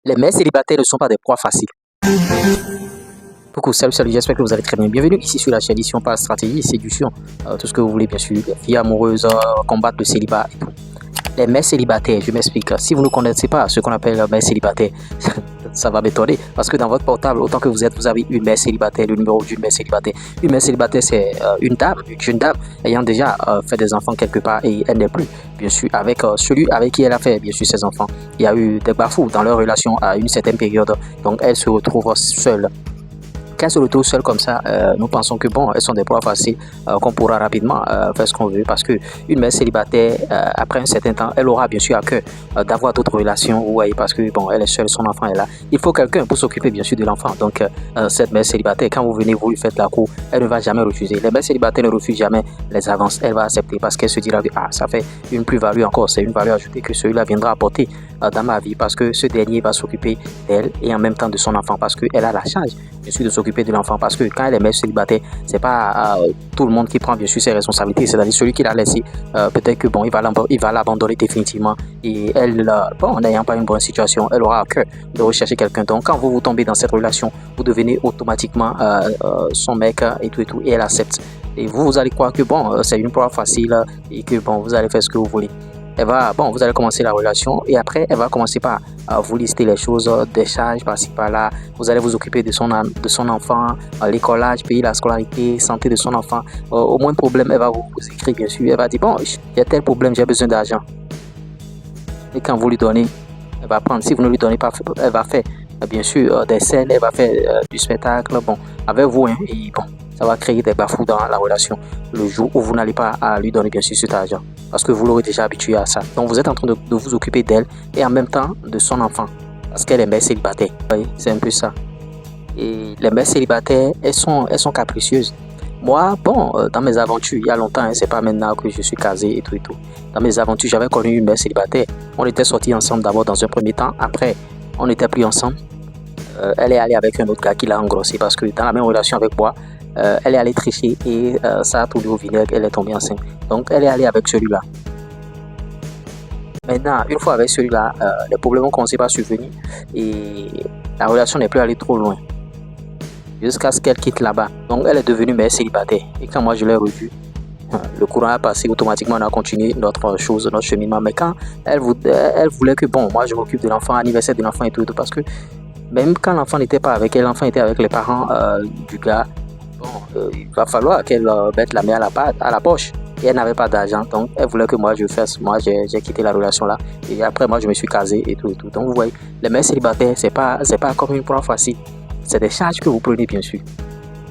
Les mères célibataires ne sont pas des proies faciles. Coucou, salut, j'espère que vous allez très bien. Bienvenue ici sur la chaîne, ici on parle stratégie, séduction, tout ce que vous voulez bien sûr, vie amoureuse, combattre le célibat et tout. Les mères célibataires, je m'explique. Si vous ne connaissez pas ce qu'on appelle mère célibataire, ça va m'étonner parce que dans votre portable, autant que vous êtes, vous avez une mère célibataire, le numéro d'une mère célibataire. Une mère célibataire, c'est une dame, une jeune dame ayant déjà fait des enfants quelque part et elle n'est plus, bien sûr, avec celui avec qui elle a fait, bien sûr, ses enfants. Il y a eu des bafous dans leur relation à une certaine période, donc elle se retrouve seule. Quand elles se retrouvent seules comme ça, nous pensons que bon, elles sont des proies faciles, qu'on pourra rapidement faire ce qu'on veut, parce que une mère célibataire, après un certain temps, elle aura bien sûr à cœur d'avoir d'autres relations, vous voyez, parce que bon, elle est seule, son enfant est là. Il faut quelqu'un pour s'occuper bien sûr de l'enfant. Donc cette mère célibataire, quand vous venez, vous lui faites la cour, elle ne va jamais refuser. Les mères célibataires ne refusent jamais les avances, elle va accepter parce qu'elle se dira que ça fait une plus-value encore, c'est une valeur ajoutée que celui-là viendra apporter dans ma vie, parce que ce dernier va s'occuper d'elle et en même temps de son enfant, parce qu'elle a la charge bien sûr de s'occuper de l'enfant, parce que quand elle est mère célibataire, c'est pas tout le monde qui prend bien sûr ses responsabilités, c'est-à-dire celui qui l'a laissé, peut-être que bon, il va l'abandonner définitivement, et elle, bon, n'ayant pas une bonne situation, elle aura à cœur de rechercher quelqu'un. Donc quand vous tombez dans cette relation, vous devenez automatiquement son mec et tout, et elle accepte, et vous allez croire que bon, c'est une proie facile et que bon, vous allez faire ce que vous voulez. Vous allez commencer la relation et après, elle va commencer par vous lister les choses, des charges par-ci par-là. Vous allez vous occuper de son enfant, l'écolage, payer la scolarité, santé de son enfant. Au moins de problème, elle va vous écrire, bien sûr. Elle va dire, bon, j'ai tel problème, j'ai besoin d'argent. Et quand vous lui donnez, elle va prendre. Si vous ne lui donnez pas, elle va faire, bien sûr, des scènes, elle va faire du spectacle, bon, avec vous, hein, et bon, ça va créer des bafous dans la relation le jour où vous n'allez pas à lui donner bien sûr cet argent, parce que vous l'aurez déjà habitué à ça. Donc vous êtes en train de vous occuper d'elle et en même temps de son enfant, parce qu'elle est mère célibataire. Vous voyez, c'est un peu ça. Et les mères célibataires, elles sont capricieuses. Moi, bon, dans mes aventures, il y a longtemps, hein, c'est pas maintenant que je suis casé et tout et tout. Dans mes aventures, j'avais connu une mère célibataire. On était sortis ensemble d'abord dans un premier temps. Après, on n'était plus ensemble. Elle est allée avec un autre gars qui l'a engrossé, parce que dans la même relation avec moi, elle est allée tricher et ça a tourné au vinaigre, elle est tombée enceinte. Donc elle est allée avec celui-là. Maintenant, une fois avec celui-là, les problèmes ont commencé par survenir et la relation n'est plus allée trop loin, jusqu'à ce qu'elle quitte là-bas. Donc elle est devenue mère célibataire. Et quand moi je l'ai revue, le courant a passé automatiquement, on a continué notre cheminement. Mais quand elle voulait que bon, moi je m'occupe de l'enfant, anniversaire de l'enfant et tout, parce que même quand l'enfant n'était pas avec elle, l'enfant était avec les parents du gars. Bon, il va falloir qu'elle mette la main à la poche. Et elle n'avait pas d'argent, donc elle voulait que moi je fasse. Moi, j'ai quitté la relation là. Et après, moi, je me suis casé et tout et tout. Donc, vous voyez, les mères célibataires, c'est pas comme une proie facile. C'est des charges que vous prenez, bien sûr.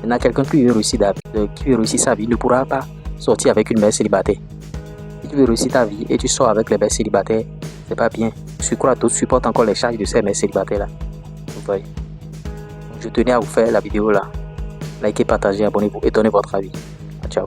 Maintenant, quelqu'un qui veut réussir sa vie ne pourra pas sortir avec une mère célibataire. Si tu veux réussir ta vie et tu sors avec les mères célibataires, c'est pas bien. Tu crois que tu supportes encore les charges de ces mères célibataires là. Vous voyez. Donc, je tenais à vous faire la vidéo là. Likez, partagez, abonnez-vous et donnez votre avis. Ciao.